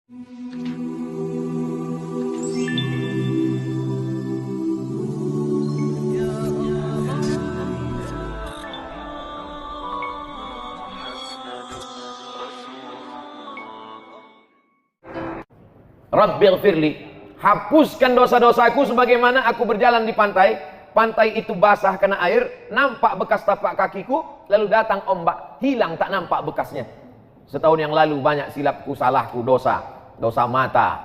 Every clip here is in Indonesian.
Rabbighfirli, hapuskan dosa-dosaku sebagaimana aku berjalan di pantai. Pantai itu basah karena air, nampak bekas tapak kakiku, lalu datang ombak, hilang tak nampak bekasnya. Setahun yang lalu banyak silapku, salahku, dosa mata.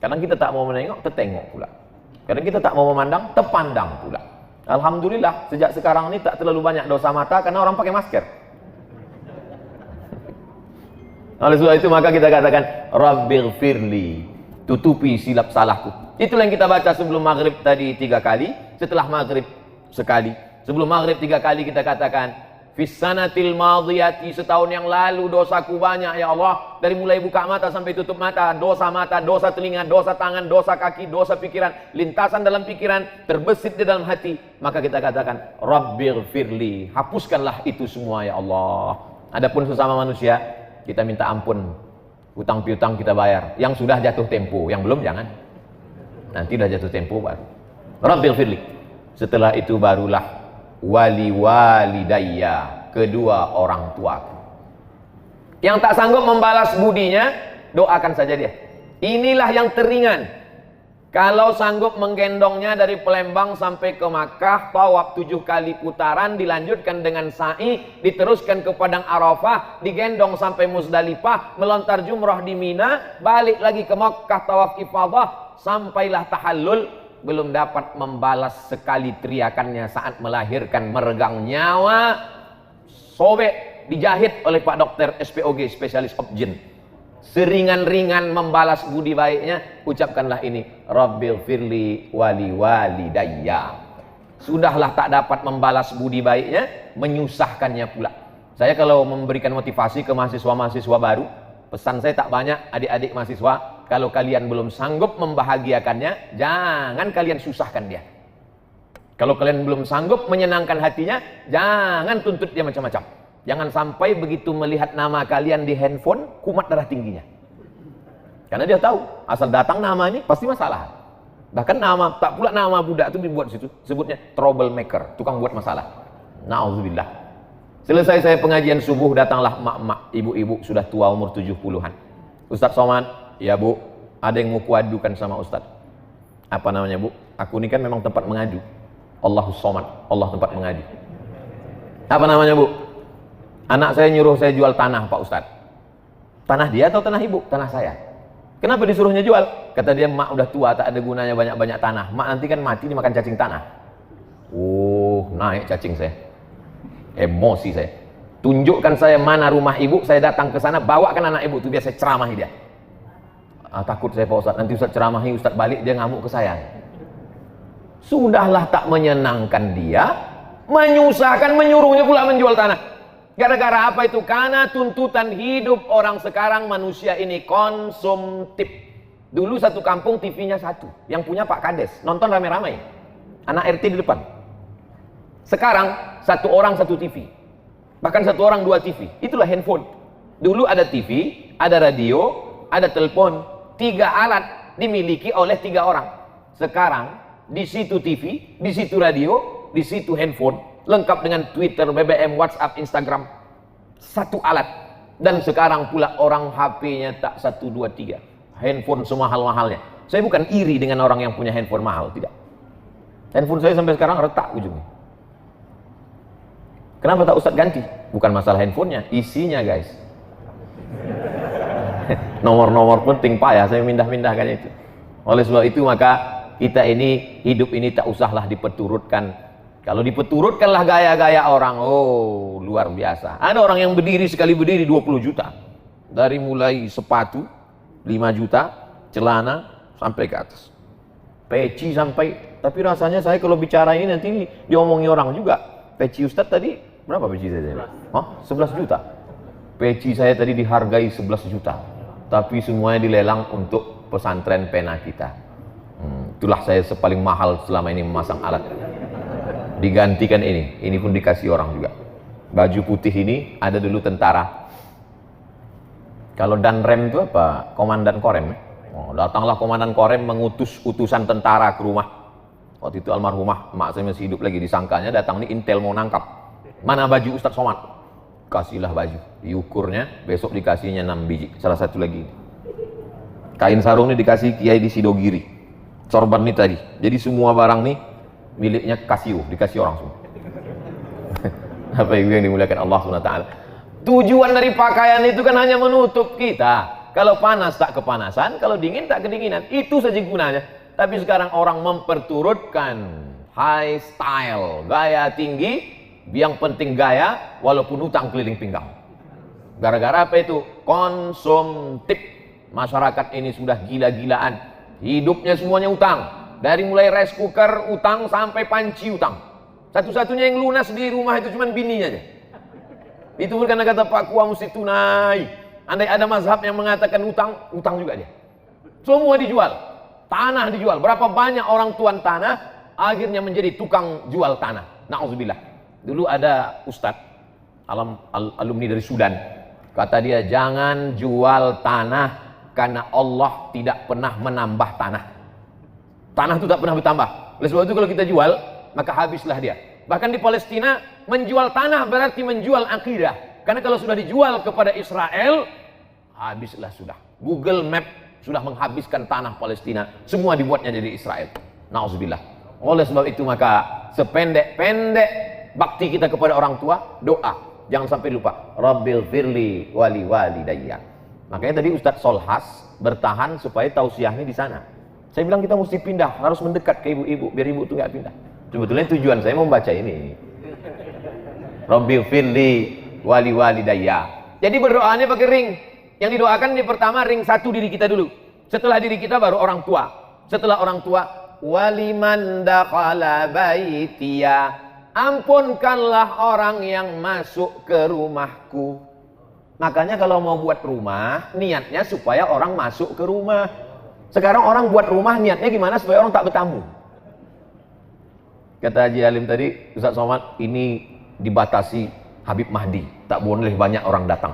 Kadang kita tak mau menengok, tertengok pula. Kadang kita tak mau memandang, terpandang pula. Alhamdulillah, sejak sekarang ini tak terlalu banyak dosa mata karena orang pakai masker. Oleh sebab itu maka kita katakan Rabbighfirli, tutupi silap salahku. Itulah yang kita baca sebelum maghrib tadi 3 kali, setelah maghrib sekali. Sebelum maghrib 3 kali kita katakan Fissanatil madiyati, setahun yang lalu dosaku banyak ya Allah. Dari mulai buka mata sampai tutup mata, dosa telinga, dosa tangan, dosa kaki, dosa pikiran, lintasan dalam pikiran, terbesit di dalam hati. Maka kita katakan Rabbighfirli, hapuskanlah itu semua ya Allah. Adapun sesama manusia, kita minta ampun, hutang piutang kita bayar. Yang sudah jatuh tempo, yang belum jangan. Nanti udah jatuh tempo baru. Rabbighfirli. Setelah itu barulah wali walidayya, kedua orang tuaku. Yang tak sanggup membalas budinya, doakan saja dia. Inilah yang teringan. Kalau sanggup menggendongnya dari Palembang sampai ke Makkah, tawaf 7 kali putaran, dilanjutkan dengan sa'i, diteruskan ke Padang Arafah, digendong sampai Muzdalifah, melontar jumrah di Mina, balik lagi ke Makkah, tawaf ifadah, sampailah tahallul, belum dapat membalas sekali teriakannya saat melahirkan, meregang nyawa, sobek, dijahit oleh Pak Dokter SPOG, spesialis objin. Seringan-ringan membalas budi baiknya, ucapkanlah ini, Rabbighfirli wali walidayya. Sudahlah tak dapat membalas budi baiknya, menyusahkannya pula. Saya kalau memberikan motivasi ke mahasiswa-mahasiswa baru, pesan saya tak banyak, adik-adik mahasiswa, kalau kalian belum sanggup membahagiakannya, jangan kalian susahkan dia. Kalau kalian belum sanggup menyenangkan hatinya, jangan tuntut dia macam-macam. Jangan sampai begitu melihat nama kalian di handphone, kumat darah tingginya. Karena dia tahu, asal datang nama ini pasti masalah. Bahkan nama, tak pula nama budak itu dibuat situ, sebutnya troublemaker, tukang buat masalah. Na'udzubillah. Selesai saya pengajian subuh, datanglah mak-mak, ibu-ibu sudah tua umur 70-an. Ustaz Somad, ya Bu, ada yang mau kuadukan sama Ustaz. Apa namanya Bu? Aku ini kan memang tempat mengadu. Allahus Somad, Allah tempat mengadu. Apa namanya Bu? Anak saya nyuruh saya jual tanah Pak Ustadz. Tanah dia atau tanah ibu? Tanah saya. Kenapa disuruhnya jual? Kata dia, mak udah tua, tak ada gunanya banyak-banyak tanah. Mak nanti kan mati dimakan cacing tanah. Oh, naik cacing saya. Emosi saya. Tunjukkan saya mana rumah ibu, saya datang ke sana, bawakan anak ibu itu biar saya ceramahi dia. Takut saya Pak Ustadz, nanti Ustadz ceramahi, Ustadz balik dia ngamuk ke saya. Sudahlah tak menyenangkan dia, menyusahkan, menyuruhnya pula menjual tanah. Gara-gara apa itu? Karena tuntutan hidup orang sekarang, manusia ini konsumtif. Dulu satu kampung TV-nya satu, yang punya Pak Kades, nonton rame-rame, anak RT di depan. Sekarang satu orang satu TV, bahkan satu orang 2 TV. Itulah handphone. Dulu ada TV, ada radio, ada telepon, 3 alat dimiliki oleh 3 orang. Sekarang di situ TV, di situ radio, di situ handphone, lengkap dengan Twitter, BBM, WhatsApp, Instagram, satu alat. Dan sekarang pula orang HP-nya tak 1, 2, 3, handphone semahal-mahalnya. Saya bukan iri dengan orang yang punya handphone mahal, tidak. Handphone saya sampai sekarang retak ujungnya. Kenapa tak Ustadz ganti? Bukan masalah handphonenya, isinya guys. Nomor-nomor penting payah saya mindah-mindahkannya itu. Oleh sebab itu maka kita ini, hidup ini tak usahlah dipeturutkan. Kalau dipeturutkanlah gaya-gaya orang, oh luar biasa. Ada orang yang berdiri, sekali berdiri 20 juta. Dari mulai sepatu 5 juta, celana sampai ke atas. Peci sampai, tapi rasanya saya kalau bicara ini nanti diomongi orang juga. Peci Ustadz tadi, berapa peci saya? 11 juta. Peci saya tadi dihargai 11 juta. Tapi semuanya dilelang untuk pesantren pena kita. Itulah saya paling mahal selama ini memasang alat. Digantikan ini pun dikasih orang juga. Baju putih ini ada dulu tentara. Kalau Danrem itu apa? Komandan Korem. Oh, datanglah komandan Korem mengutus utusan tentara ke rumah. Waktu itu almarhumah mak saya masih hidup lagi, disangkanya datang nih intel mau nangkap. Mana baju Ustadz Somad? Kasihlah baju. Diukurnya, besok dikasihnya 6 biji. Salah satu lagi. Kain sarung ini dikasih Kiai di Sidogiri. Sorban ini tadi. Jadi semua barang nih miliknya Casio, dikasih orang semua. Apa yang dimuliakan Allah SWT. Tujuan dari pakaian itu kan hanya menutup kita. Kalau panas tak kepanasan, kalau dingin tak kedinginan. Itu saja gunanya. Tapi sekarang orang memperturutkan high style, gaya tinggi, yang penting gaya walaupun utang keliling pinggang. Gara-gara apa itu? Konsumtif. Masyarakat ini sudah gila-gilaan. Hidupnya semuanya utang. Dari mulai rice cooker utang sampai panci utang. Satu-satunya yang lunas di rumah itu cuma bininya aja. Itu karena kata Pak Kua mesti tunai. Andai ada mazhab yang mengatakan utang, utang juga dia. Semua dijual. Tanah dijual. Berapa banyak orang tuan tanah akhirnya menjadi tukang jual tanah. Na'udzubillah. Dulu ada ustadz alumni dari Sudan. Kata dia, jangan jual tanah karena Allah tidak pernah menambah tanah. Tanah itu tak pernah bertambah. Oleh sebab itu kalau kita jual, maka habislah dia. Bahkan di Palestina, menjual tanah berarti menjual akidah. Karena kalau sudah dijual kepada Israel, habislah sudah. Google Map sudah menghabiskan tanah Palestina. Semua dibuatnya dari Israel. Na'udzubillah. Oleh sebab itu maka sependek-pendek bakti kita kepada orang tua, doa. Jangan sampai lupa. Rabbil firli wali walidayya. Makanya tadi Ustadz Solhas bertahan supaya tausiahnya di sana. Saya bilang kita mesti pindah, harus mendekat ke ibu-ibu biar ibu itu nggak pindah. Sebetulnya tujuan saya membaca ini. Rabbil firli wali walidayya. Jadi berdoanya pakai ring. Yang didoakan di pertama ring satu diri kita dulu. Setelah diri kita baru orang tua. Setelah orang tua, waliman dakhala baitiya. Ampunkanlah orang yang masuk ke rumahku. Makanya kalau mau buat rumah, niatnya supaya orang masuk ke rumah. Sekarang orang buat rumah niatnya gimana supaya orang tak bertamu. Kata Haji Alim tadi, Ustaz Somad, ini dibatasi Habib Mahdi. Tak boleh banyak orang datang.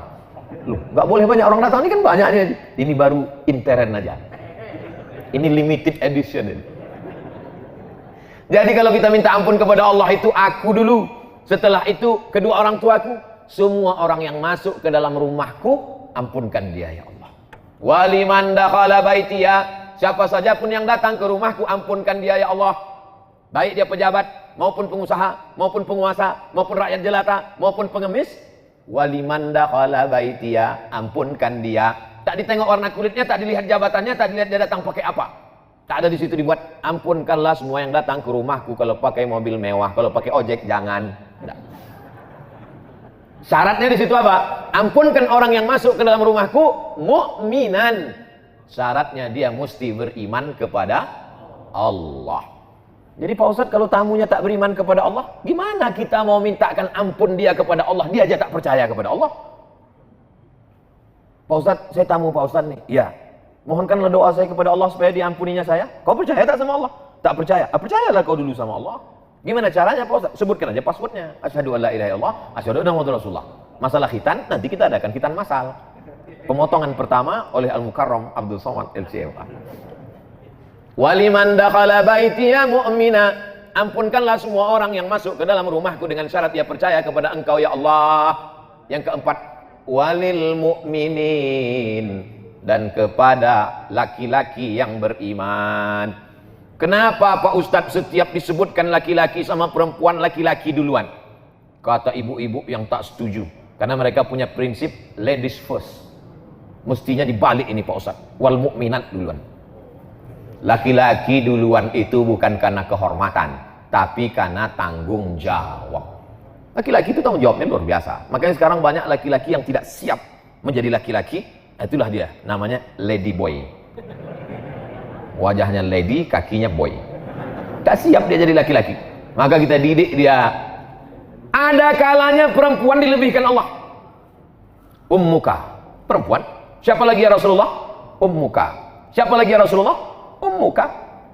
Loh, nggak boleh banyak orang datang, ini kan banyaknya. Ini baru intern aja. Ini limited edition ini. Jadi kalau kita minta ampun kepada Allah itu aku dulu. Setelah itu kedua orang tuaku. Semua orang yang masuk ke dalam rumahku, ampunkan dia ya Allah. Waliman dakhala baitiya. Siapa saja pun yang datang ke rumahku, ampunkan dia ya Allah. Baik dia pejabat, maupun pengusaha, maupun penguasa, maupun rakyat jelata, maupun pengemis. Waliman dakhala baitiya. Ampunkan dia. Tak ditengok warna kulitnya, tak dilihat jabatannya, tak dilihat dia datang pakai apa. Tak ada di situ dibuat, ampunkanlah semua yang datang ke rumahku. Kalau pakai mobil mewah, kalau pakai ojek jangan. Tidak. Syaratnya di situ apa? Ampunkan orang yang masuk ke dalam rumahku mukminan. Syaratnya dia mesti beriman kepada Allah. Jadi Pak Ustadz kalau tamunya tak beriman kepada Allah, gimana kita mau mintakan ampun dia kepada Allah? Dia aja tak percaya kepada Allah. Pak Ustadz, saya tamu Pak Ustadz nih. Iya. Mohonkanlah doa saya kepada Allah supaya diampuninya saya. Kau percaya tak sama Allah? Tak percaya. Percayalah kau dulu sama Allah. Gimana caranya Pak Ustaz? Sebutkan aja passwordnya. Asyhadu an la ilaha illallah, asyhadu anna muhammadar rasulullah. Masalah khitan nanti kita adakan khitan masal. Pemotongan pertama oleh Al-Mukarram Abdul Somad LCMA. Waliman dakhala baitiya mu'mina. Ampunkanlah semua orang yang masuk ke dalam rumahku dengan syarat dia percaya kepada Engkau ya Allah. Yang keempat, walil mu'minin, dan kepada laki-laki yang beriman. Kenapa Pak Ustadz setiap disebutkan laki-laki sama perempuan, laki-laki duluan? Kata ibu-ibu yang tak setuju. Karena mereka punya prinsip ladies first. Mestinya dibalik ini Pak Ustadz. Wal mu'minat duluan. Laki-laki duluan itu bukan karena kehormatan, tapi karena tanggung jawab. Laki-laki itu tanggung jawabnya luar biasa. Makanya sekarang banyak laki-laki yang tidak siap menjadi laki-laki. Itulah dia, namanya lady boy. Wajahnya lady, kakinya boy. Tak siap dia jadi laki-laki. Maka kita didik dia. Ada kalanya perempuan dilebihkan Allah. Ummuka, perempuan. Siapa lagi ya Rasulullah? Ummuka. Siapa lagi ya Rasulullah? Ummuka.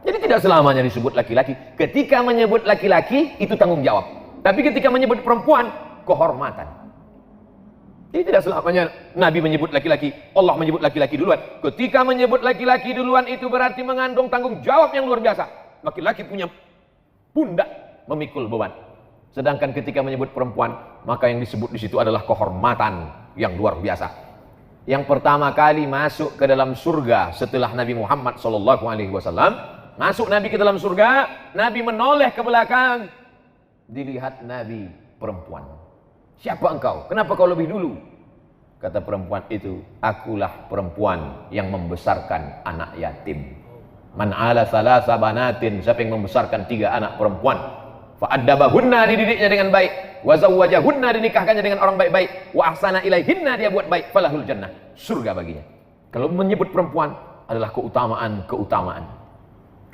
Jadi tidak selamanya disebut laki-laki. Ketika menyebut laki-laki, itu tanggung jawab. Tapi ketika menyebut perempuan, kehormatan. Jadi tidak selamanya Nabi menyebut laki-laki, Allah menyebut laki-laki duluan. Ketika menyebut laki-laki duluan itu berarti mengandung tanggung jawab yang luar biasa. Laki-laki punya pundak memikul beban. Sedangkan ketika menyebut perempuan, maka yang disebut di situ adalah kehormatan yang luar biasa. Yang pertama kali masuk ke dalam surga setelah Nabi Muhammad SAW, masuk Nabi ke dalam surga, Nabi menoleh ke belakang, dilihat Nabi perempuan. Siapa engkau? Kenapa kau lebih dulu? Kata perempuan itu, akulah perempuan yang membesarkan anak yatim. Man ala salasa banatin, siapa yang membesarkan 3 anak perempuan, fa'addabahunna, dididiknya dengan baik, wa zawwajahunna, dinikahkannya dengan orang baik-baik, wa ahsana ilaihinna, dia buat baik, falahul jannah, surga baginya. Kalau menyebut perempuan adalah keutamaan.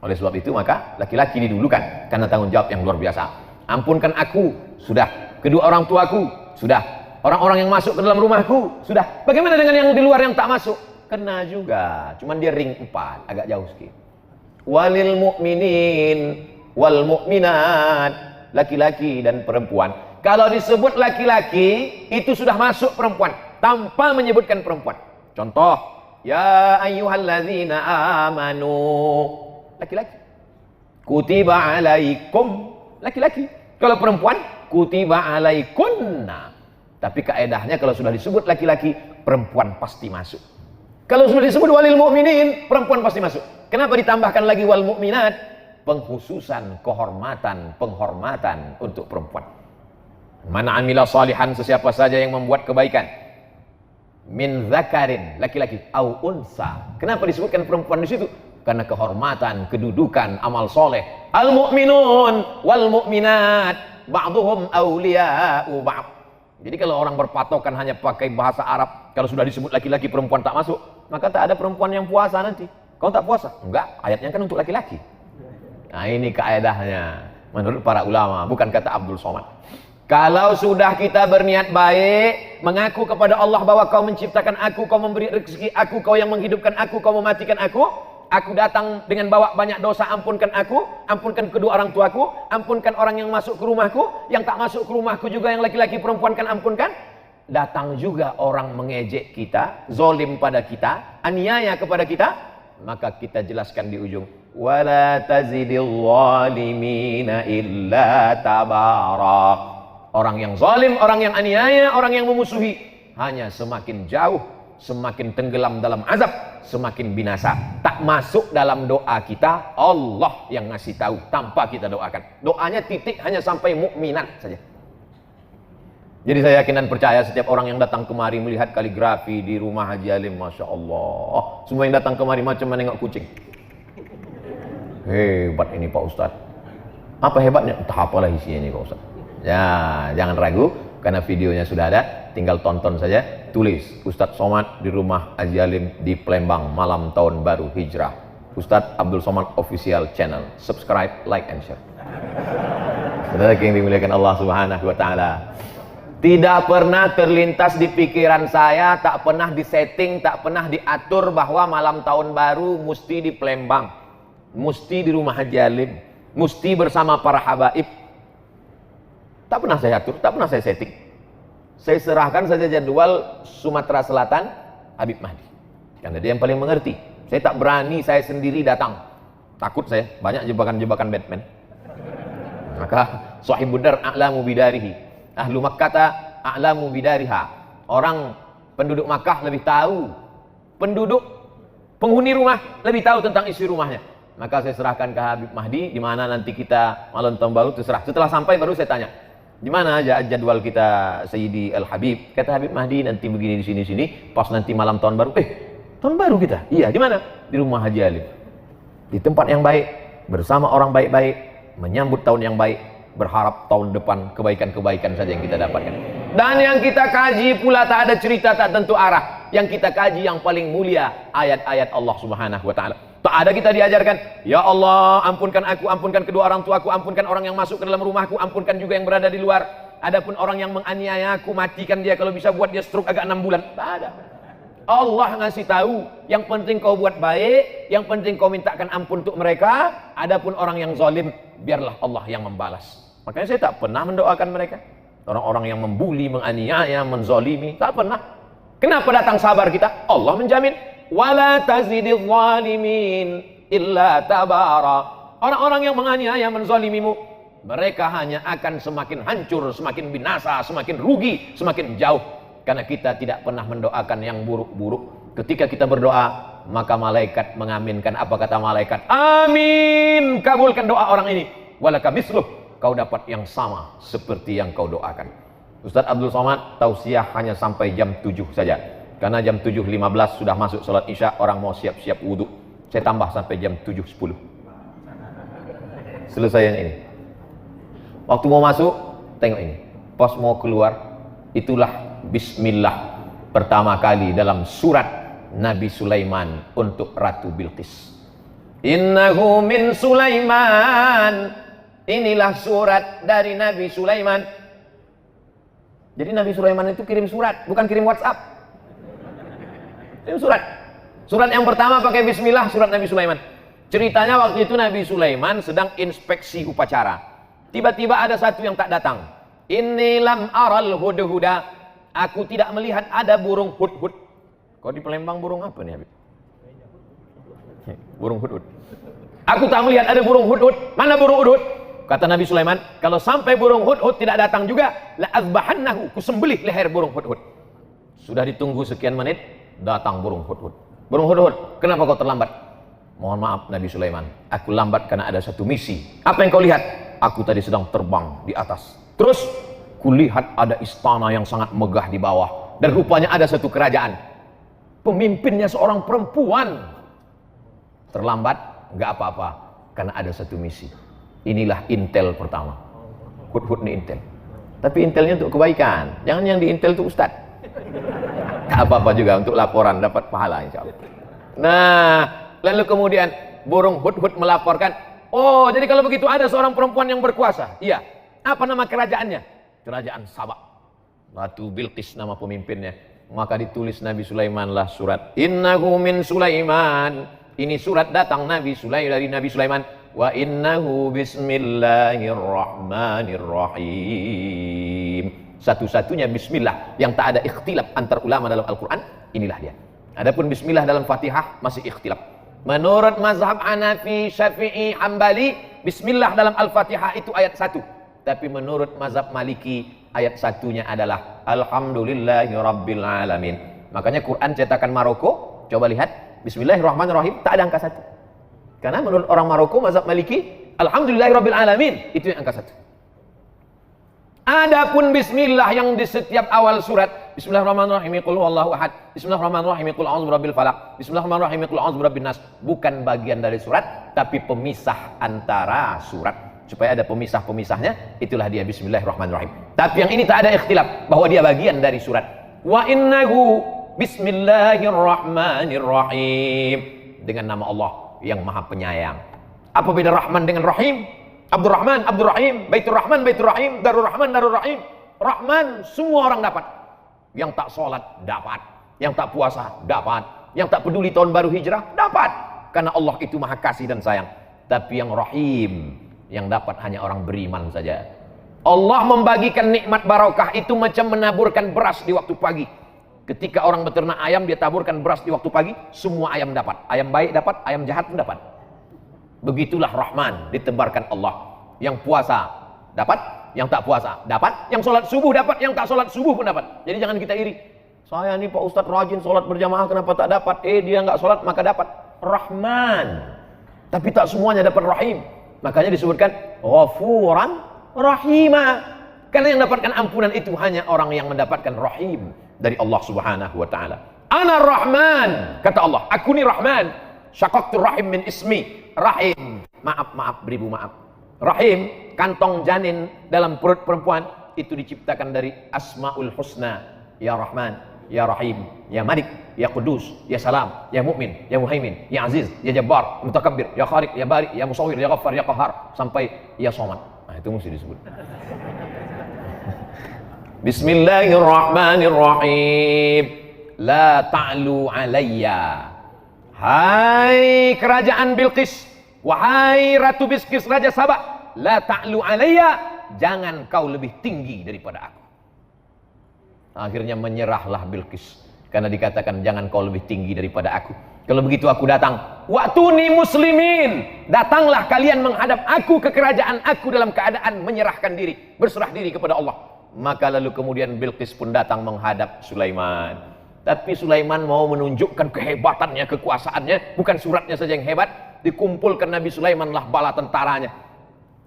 Oleh sebab itu maka laki-laki didulukan karena tanggung jawab yang luar biasa. Ampunkan aku, sudah. Kedua orang tuaku, sudah. Orang-orang yang masuk ke dalam rumahku, sudah. Bagaimana dengan yang di luar yang tak masuk? Kena juga, cuman dia ring 4, agak jauh sedikit. Walil mu'minin wal mu'minat, laki-laki dan perempuan. Kalau disebut laki-laki, itu sudah masuk perempuan tanpa menyebutkan perempuan. Contoh, ya ayyuhalladzina amanu, laki-laki. Kutiba alaikum, laki-laki. Kalau perempuan, kutiba alaikunna. Tapi kaedahnya kalau sudah disebut laki-laki, perempuan pasti masuk. Kalau sudah disebut walil mu'minin, perempuan pasti masuk. Kenapa ditambahkan lagi wal mu'minat? Pengkhususan, kehormatan, penghormatan untuk perempuan. Mana amila salihan, sesiapa saja yang membuat kebaikan, min zakarin, laki-laki, au unsa. Kenapa disebutkan perempuan di situ? Karena kehormatan, kedudukan, amal soleh. Al mu'minun wal mu'minat ba'duhum awliya'u ba'd. Jadi kalau orang berpatokan hanya pakai bahasa Arab, kalau sudah disebut laki-laki perempuan tak masuk, maka tak ada perempuan yang puasa nanti. Kau tak puasa? Enggak, ayatnya kan untuk laki-laki. Nah ini kaedahnya menurut para ulama, bukan kata Abdul Somad. Kalau sudah kita berniat baik, mengaku kepada Allah bahwa kau menciptakan aku, kau memberi rezeki aku, kau yang menghidupkan aku, kau mematikan aku datang dengan bawa banyak dosa, ampunkan aku, ampunkan kedua orang tuaku, ampunkan orang yang masuk ke rumahku, yang tak masuk ke rumahku juga, yang laki-laki perempuan kan ampunkan. Datang juga orang mengejek kita, zolim pada kita, aniaya kepada kita, maka kita jelaskan di ujung, wala tazidil zalimina illa tabara. Orang yang zalim, orang yang aniaya, orang yang memusuhi hanya semakin jauh, semakin tenggelam dalam azab, semakin binasa. Tak masuk dalam doa kita, Allah yang ngasih tahu tanpa kita doakan. Doanya titik hanya sampai mukminat saja. Jadi saya yakin dan percaya setiap orang yang datang kemari melihat kaligrafi di rumah Haji Alim, Masya Allah, semua yang datang kemari macam menengok kucing. Hebat ini Pak Ustadz. Apa hebatnya? Entah apalah isinya ini Pak Ustadz. Ya, jangan ragu, karena videonya sudah ada, tinggal tonton saja. Tulis Ustadz Somad di rumah Haji Alim di Palembang malam tahun baru hijrah. Ustadz Abdul Somad official channel. Subscribe, like and share. Saudara yang dimuliakan Allah Subhanahu wa taala. Tidak pernah terlintas di pikiran saya, tak pernah disetting, tak pernah diatur bahwa malam tahun baru mesti di Palembang, mesti di rumah Haji Alim, mesti bersama para habaib. Tak pernah saya atur, tak pernah saya setting. Saya serahkan saja jadwal Sumatera Selatan Habib Mahdi, karena dia yang paling mengerti. Saya tak berani saya sendiri datang, takut saya banyak jebakan-jebakan Batman. Maka Sahibud Dar a'lamu bidarihi, ahlu Makkah a'lamu bidariha. Orang penduduk Makkah lebih tahu, penduduk penghuni rumah lebih tahu tentang isi rumahnya. Maka saya serahkan ke Habib Mahdi, di mana nanti kita malam tahun baru terserah. Setelah sampai baru saya tanya, di mana aja jadwal kita Sayyidi Al Habib? Kata Habib Mahdi nanti begini di sini. Pas nanti malam tahun baru, tahun baru kita? Iya, di mana? Di rumah Haji Alim. Di tempat yang baik, bersama orang baik-baik, menyambut tahun yang baik, berharap tahun depan kebaikan-kebaikan saja yang kita dapatkan. Dan yang kita kaji pula tak ada cerita, tak tentu arah. Yang kita kaji yang paling mulia, ayat-ayat Allah Subhanahu wa taala. Tak ada kita diajarkan, ya Allah ampunkan aku, ampunkan kedua orang tuaku, ampunkan orang yang masuk ke dalam rumahku, ampunkan juga yang berada di luar. Adapun orang yang menganiaya aku, matikan dia, kalau bisa buat dia stroke agak 6 bulan. Tak ada. Allah ngasih tahu, yang penting kau buat baik, yang penting kau mintakan ampun untuk mereka. Adapun orang yang zalim, biarlah Allah yang membalas. Makanya saya tak pernah mendoakan mereka. Orang-orang yang membuli, menganiaya, menzalimi, tak pernah. Kenapa datang sabar kita? Allah menjamin, wala tazidil zalimin illa tabara. Orang-orang yang menganiaya, menzalimimu, mereka hanya akan semakin hancur, semakin binasa, semakin rugi, semakin jauh. Karena kita tidak pernah mendoakan yang buruk-buruk. Ketika kita berdoa, maka malaikat mengaminkan. Apa kata malaikat? Amin, kabulkan doa orang ini. Walaka misluh, kau dapat yang sama seperti yang kau doakan. Ustaz Abdul Somad tausiah hanya sampai jam 7 saja. Karena jam 7.15 sudah masuk salat Isya, orang mau siap-siap wudhu. Saya tambah sampai jam 7.10. Selesai yang ini. Waktu mau masuk, tengok ini. Pas mau keluar, itulah bismillah pertama kali dalam surat Nabi Sulaiman untuk Ratu Bilqis. Innahu min Sulaiman. Inilah surat dari Nabi Sulaiman. Jadi Nabi Sulaiman itu kirim surat, bukan kirim WhatsApp. Kirim surat. Surat yang pertama pakai bismillah, surat Nabi Sulaiman. Ceritanya waktu itu Nabi Sulaiman sedang inspeksi upacara. Tiba-tiba ada satu yang tak datang. Inni lam aral hudhuda. Aku tidak melihat ada burung hudhud. Kau di Palembang burung apa nih Habib? Burung hudhud. Aku tak melihat ada burung hudhud. Mana burung hudhud? Kata Nabi Sulaiman, kalau sampai burung hudhud tidak datang juga, la azbahannahu, kusembelih leher burung hudhud. Sudah ditunggu sekian menit, datang burung hudhud. Burung hudhud, kenapa kau terlambat? Mohon maaf Nabi Sulaiman, aku lambat karena ada satu misi. Apa yang kau lihat? Aku tadi sedang terbang di atas. Terus kulihat ada istana yang sangat megah di bawah, dan rupanya ada satu kerajaan. Pemimpinnya seorang perempuan. Terlambat, nggak apa-apa, karena ada satu misi. Inilah intel pertama. Hudhud ini intel. Tapi intelnya untuk kebaikan. Jangan yang di intel itu ustad. Tak apa-apa juga untuk laporan, dapat pahala insya Allah. Nah, lalu kemudian burung hudhud melaporkan, oh jadi kalau begitu ada seorang perempuan yang berkuasa. Iya. Apa nama kerajaannya? Kerajaan Sabak. Ratu Bilqis nama pemimpinnya. Maka ditulis Nabi Sulaiman lah surat. Innahu min Sulaiman. Ini surat datang Nabi Sulaiman dari Nabi Sulaiman. Wa innahu bismillahirrahmanirrahim. Satu-satunya bismillah yang tak ada ikhtilaf antar ulama dalam Al-Quran, inilah dia. Adapun bismillah dalam Fatihah masih ikhtilaf. Menurut mazhab Hanafi, Syafi'i, Hambali, bismillah dalam Al-Fatihah itu ayat 1. Tapi menurut mazhab Maliki, ayat 1-nya adalah Alhamdulillahi Rabbil Alamin. Makanya Quran cetakan Maroko, coba lihat, bismillahirrahmanirrahim, tak ada angka 1. Karena menurut orang Maroko, mazhab Maliki, Alhamdulillahi Rabbil Alamin, itu yang angka 1. Adapun bismillah yang di setiap awal surat, Bismillahirrahmanirrahim, qul huwallahu ahad, Bismillahirrahmanirrahim, qul a'udzu birabbil falaq, Bismillahirrahmanirrahim, qul a'udzu birabbin nas, bukan bagian dari surat, tapi pemisah antara surat. Supaya ada pemisah-pemisahnya, itulah dia Bismillahirrahmanirrahim. Tapi yang ini tak ada ikhtilaf bahwa dia bagian dari surat. Wa innahu Bismillahirrahmanirrahim, dengan nama Allah yang Maha Penyayang. Apa beda Rahman dengan Rahim? Abdurrahman, Abdurrahim, Baitur Rahman, Baitur Rahim, Darur Rahman, Darur Rahim. Rahman semua orang dapat. Yang tak sholat dapat, yang tak puasa dapat, yang tak peduli tahun baru hijrah dapat. Karena Allah itu Maha Kasih dan Sayang. Tapi yang Rahim, yang dapat hanya orang beriman saja. Allah membagikan nikmat barokah itu macam menaburkan beras di waktu pagi. Ketika orang beternak ayam, dia taburkan beras di waktu pagi, semua ayam dapat. Ayam baik dapat, ayam jahat pun dapat. Begitulah Rahman ditebarkan Allah. Yang puasa dapat, yang tak puasa dapat, yang sholat subuh dapat, yang tak sholat subuh pun dapat. Jadi jangan kita iri. Saya nih Pak Ustadz rajin sholat berjamaah, kenapa tak dapat? Dia nggak sholat maka dapat. Rahman. Tapi tak semuanya dapat Rahim. Makanya disebutkan Ghafuran Rahima. Karena yang mendapatkan ampunan itu hanya orang yang mendapatkan Rahim dari Allah Subhanahu wa taala. Ana Rahman, kata Allah, aku ni Rahman. Syaqaqtur rahim min ismi. Rahim, maaf, beribu maaf. Rahim, kantong janin dalam perut perempuan itu diciptakan dari Asmaul Husna. Ya Rahman, Ya Rahim, Ya Malik, Ya Qudus, Ya Salam, Ya Mu'min, Ya Muhaimin, Ya Aziz, Ya Jabbar, Mutakabbir, Ya Khaliq, Ya Bari, Ya Musawwir, Ya Ghaffar, Ya Qahhar, sampai Ya Somad. Nah, itu mesti disebut. Bismillahirrahmanirrahim. La ta'lu alayya. Hai kerajaan Bilqis, wahai Ratu Bilqis, Raja Sabak, la ta'lu alayya, jangan kau lebih tinggi daripada aku. Akhirnya menyerahlah Bilqis. Karena dikatakan jangan kau lebih tinggi daripada aku. Kalau begitu aku datang. Wa'tuni muslimin. Datanglah kalian menghadap aku ke kerajaan aku dalam keadaan menyerahkan diri. Berserah diri kepada Allah. Maka lalu kemudian Bilqis pun datang menghadap Sulaiman. Tapi Sulaiman mau menunjukkan kehebatannya, kekuasaannya. Bukan suratnya saja yang hebat. Dikumpulkan Nabi Sulaiman lah bala tentaranya.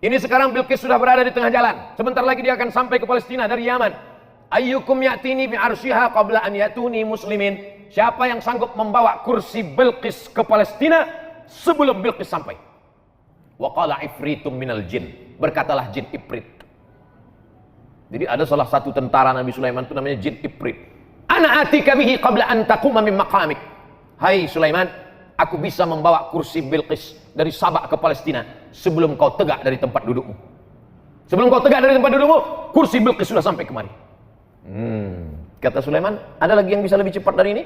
Ini sekarang Bilqis sudah berada di tengah jalan. Sebentar lagi dia akan sampai ke Palestina dari Yaman. Ayyukum ya'tini bi'arsyiha qabla an yatuni muslimin. Siapa yang sanggup membawa kursi Bilqis ke Palestina sebelum Bilqis sampai? Wa qala ifritum minal jin. Berkatalah jin Ifrit. Jadi ada salah satu tentara Nabi Sulaiman itu namanya jin Ifrit. Ana atika bihi qabla an taquma min maqamik. Hai Sulaiman, aku bisa membawa kursi Bilqis dari Sabak ke Palestina sebelum kau tegak dari tempat dudukmu. Sebelum kau tegak dari tempat dudukmu, kursi Bilqis sudah sampai kemari. Kata Sulaiman, ada lagi yang bisa lebih cepat dari ini?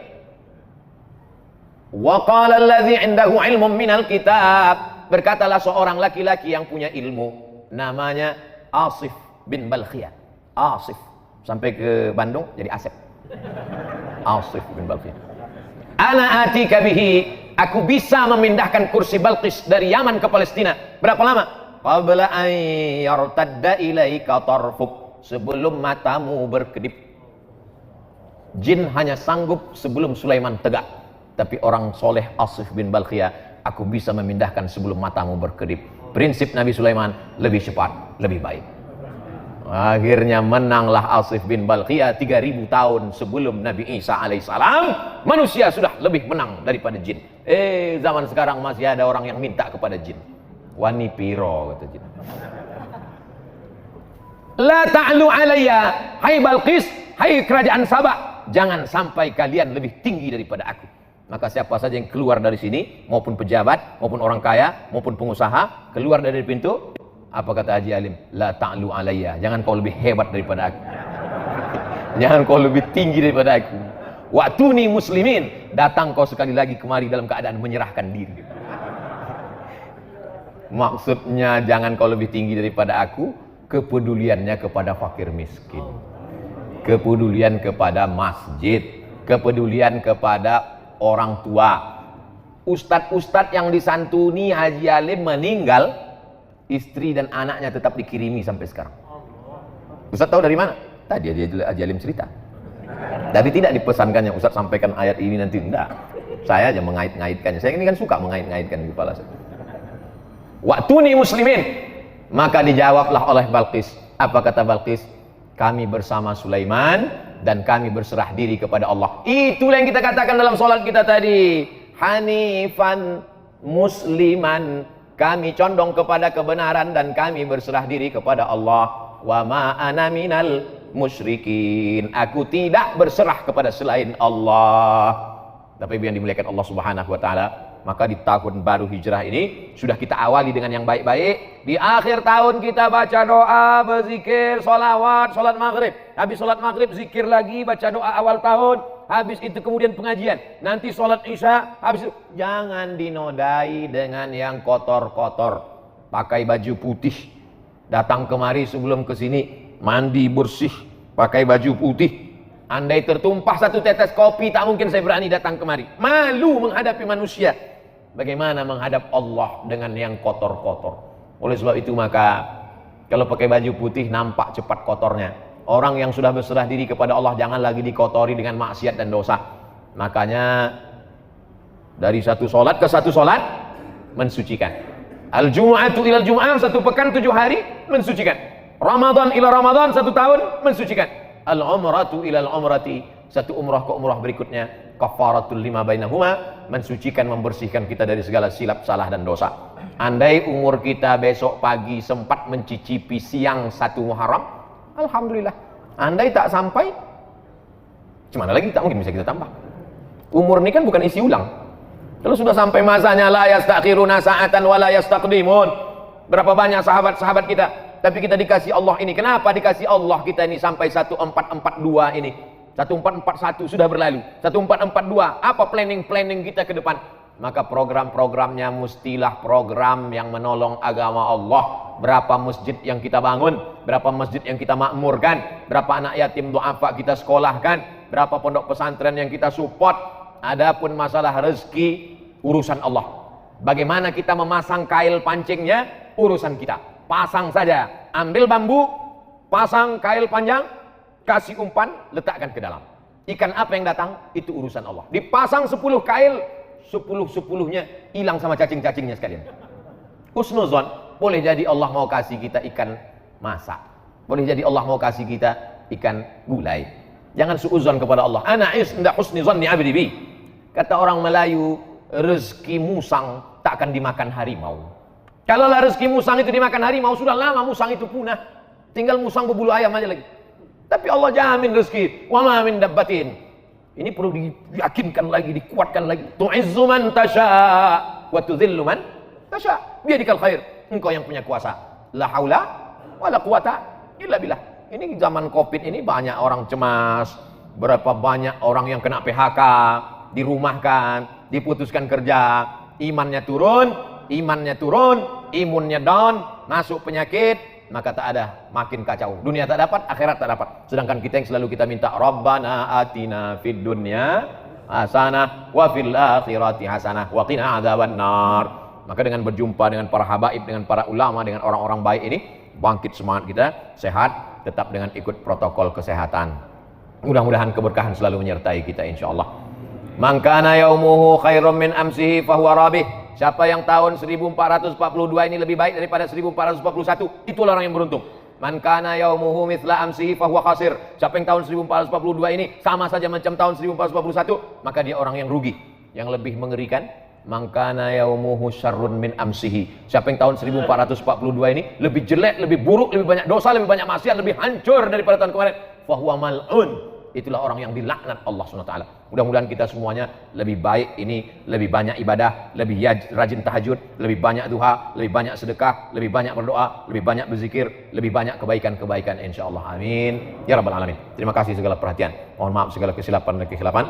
Wa qala allazi 'indahu 'ilmun minal kitab. Berkatalah seorang laki-laki yang punya ilmu, namanya Asif bin Balkhiyah. Asif sampai ke Bandung jadi Asep. Asif bin Balkhiyah. Ana atika bihi. Aku bisa memindahkan kursi Bilqis dari Yaman ke Palestina. Berapa lama? Qabla an yartadda ilaika tarfuk. Sebelum matamu berkedip. Jin hanya sanggup sebelum Sulaiman tegak. Tapi orang soleh Asif bin Balkhiyah, aku bisa memindahkan sebelum matamu berkedip. Prinsip Nabi Sulaiman lebih cepat, lebih baik. Akhirnya menanglah Asif bin Balkhiyah 3000 tahun sebelum Nabi Isa alaihissalam. Manusia sudah lebih menang daripada jin. Zaman sekarang masih ada orang yang minta kepada jin. Wani piro kata jin. La ta'lu alayya, hai Bilqis, hai kerajaan Sabak, jangan sampai kalian lebih tinggi daripada aku. Maka siapa saja yang keluar dari sini, maupun pejabat, maupun orang kaya, maupun pengusaha, keluar dari pintu, apa kata Haji Alim? La ta'lu alayya, jangan kau lebih hebat daripada aku. Jangan kau lebih tinggi daripada aku. Wa'tuni muslimin, datang kau sekali lagi kemari dalam keadaan menyerahkan diri. Maksudnya jangan kau lebih tinggi daripada aku. Kepeduliannya kepada fakir miskin, kepedulian kepada masjid, kepedulian kepada orang tua. Ustadz-ustadz yang disantuni Haji Alim meninggal, istri dan anaknya tetap dikirimi sampai sekarang. Ustadz tahu dari mana? Tadi Haji Alim cerita. Tapi tidak dipesankannya Ustadz sampaikan ayat ini nanti, enggak. Saya aja mengait-ngaitkannya. Saya ini kan suka mengait-ngaitkan di kepala saya. Wa'tuni muslimin. Maka dijawablah oleh Bilqis. Apa kata Bilqis? Kami bersama Sulaiman dan kami berserah diri kepada Allah. Itulah yang kita katakan dalam sholat kita tadi. Hanifan musliman. Kami condong kepada kebenaran dan kami berserah diri kepada Allah. Wa ma ana minal musyrikin. Aku tidak berserah kepada selain Allah. Tapi yang dimuliakan Allah Subhanahu wa taala, maka di tahun baru hijrah ini sudah kita awali dengan yang baik-baik. Di akhir tahun kita baca doa, berzikir, sholawat, sholat maghrib. Habis sholat maghrib zikir lagi, baca doa awal tahun. Habis itu kemudian pengajian. Nanti sholat isya. Habis itu jangan dinodai dengan yang kotor-kotor. Pakai baju putih. Datang kemari sebelum ke sini mandi bersih, pakai baju putih. Andai tertumpah satu tetes kopi, tak mungkin saya berani datang kemari. Malu menghadapi manusia. Bagaimana menghadap Allah dengan yang kotor-kotor? Oleh sebab itu maka kalau pakai baju putih nampak cepat kotornya. Orang yang sudah berserah diri kepada Allah jangan lagi dikotori dengan maksiat dan dosa. Makanya dari satu solat ke satu solat mensucikan. Al-Jum'atu ilal Jum'ah, satu pekan 7 hari mensucikan. Ramadan ila Ramadan, 1 tahun mensucikan. Al-umratu ilal umrati, satu umrah ke umrah berikutnya, kafaratul lima bainahuma, mensucikan, membersihkan kita dari segala silap, salah dan dosa. Andai umur kita besok pagi sempat mencicipi siang 1 Muharram, alhamdulillah. Andai tak sampai, gimana lagi, tak mungkin bisa kita tambah. Umur ini kan bukan isi ulang. Kalau sudah sampai masanya la yastakhiruna sa'atan wa la yastaqdimun. Berapa banyak sahabat-sahabat kita, tapi kita dikasih Allah ini. Kenapa dikasih Allah kita ini sampai 1442 ini? 1441 sudah berlalu. 1442, apa planning kita ke depan? Maka program-programnya mestilah program yang menolong agama Allah. berapa masjid yang kita bangun, berapa masjid yang kita makmurkan, berapa anak yatim duafa kita sekolahkan, berapa pondok pesantren yang kita support. Adapun masalah rezeki, urusan Allah. Bagaimana kita memasang kail pancingnya, urusan kita. Pasang saja, ambil bambu, pasang kail panjang, kasih umpan, letakkan ke dalam. Ikan apa yang datang, itu urusan Allah. Dipasang 10 kail, 10-10-nya hilang sama cacing-cacingnya sekalian. Husnuzon, boleh jadi Allah mau kasih kita ikan masak. Boleh jadi Allah mau kasih kita ikan gulai. Jangan suuzon kepada Allah. Ana inda husni zanni abdi bi. Kata orang Melayu, rezeki musang tak akan dimakan harimau. Kalau rezeki musang itu dimakan harimau, sudah lama musang itu punah. Tinggal musang berbulu ayam aja lagi. Tapi Allah jamin rezeki. Wa ma min dabbatin. Ini perlu diyakinkan lagi, dikuatkan lagi. Tu'izzu man tasha wa tudhillu man tasha. Biadikal khair. Engkau yang punya kuasa. La haula wala quwata illa billah. Ini zaman Covid ini banyak orang cemas. Berapa banyak orang yang kena PHK, dirumahkan, diputuskan kerja, imannya turun, imunnya down, masuk penyakit, maka tak ada, makin kacau. Dunia tak dapat, akhirat tak dapat. Sedangkan kita yang selalu kita minta, Rabbana atina fid dunya hasanah wa fil akhirati hasanah wa qina adzabannar. Maka dengan berjumpa dengan para habaib, dengan para ulama, dengan orang-orang baik ini, bangkit semangat kita, sehat, tetap dengan ikut protokol kesehatan. Mudah-mudahan keberkahan selalu menyertai kita insyaallah. Man kana yaumuhu khairum min amsihi fahuwa rabih. Siapa yang tahun 1442 ini lebih baik daripada 1441, itulah orang yang beruntung. Man kana yaumuhu mithla amsihi fahuwa khasir. Siapa yang tahun 1442 ini sama saja macam tahun 1441, maka dia orang yang rugi. Yang lebih mengerikan, man kana yaumuhu syarrun min amsihi. Siapa yang tahun 1442 ini lebih jelek, lebih buruk, lebih banyak dosa, lebih banyak maksiat, lebih hancur daripada tahun kemarin, fahuwa mal'un. Itulah orang yang dilaknat Allah SWT. Mudah-mudahan kita semuanya lebih baik ini, lebih banyak ibadah, lebih rajin tahajud, lebih banyak duha, lebih banyak sedekah, lebih banyak berdoa, lebih banyak berzikir, lebih banyak kebaikan-kebaikan insyaallah. Amin ya rabbal alamin. Terima kasih segala perhatian. Mohon maaf segala kesilapan dan kekhilapan.